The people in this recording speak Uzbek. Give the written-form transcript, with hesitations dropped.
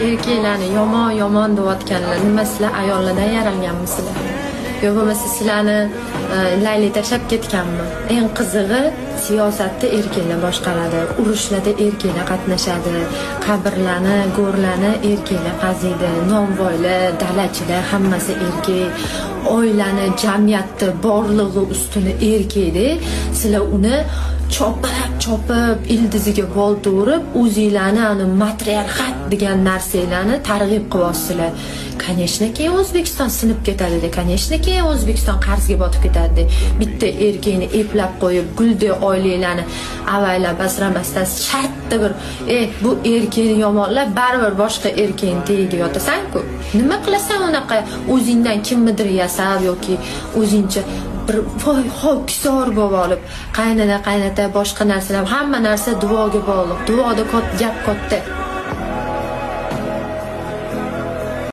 erkaklarni yomon deyotganlar, nima sizlar ayollardan yaralganmisizlar? Yo bo'lmasa sizlarni layli tashlab ketganmi? Eng qizig'i siyosatda erkaklar boshqaradi, urushlarda erkaklar qatnashadi, qabrlarni, go'rlarni erkaklar qaziydi, nonvoylar, dalachilar hammasi erkak, oilani, jamiyatni borlig'i ustuni erkakda. Sizlar uni chopib ildiziga boldirib, o'zinglarni matriarxat degan narsalarni targ'ib qilyapsizlar. Конечно, keyin O'zbekiston sinib ketadi, конечно, keyin O'zbekiston qarzga botib ketadi. Bitta erkakni eplab qo'yib, guldek oilalarni avaylab asramasdan shartta bir, bu erkakni yomonlab, baribir boshqa erkakni tagiga yotasan-ku. Nima qilasan unaqa o'zingdan kimnidir yasab yoki o'zingcha bir ho'kisor bo'lib olib, qaynota boshqa narsalar, hamma narsa duoga bog'liq. Duoda gap katta.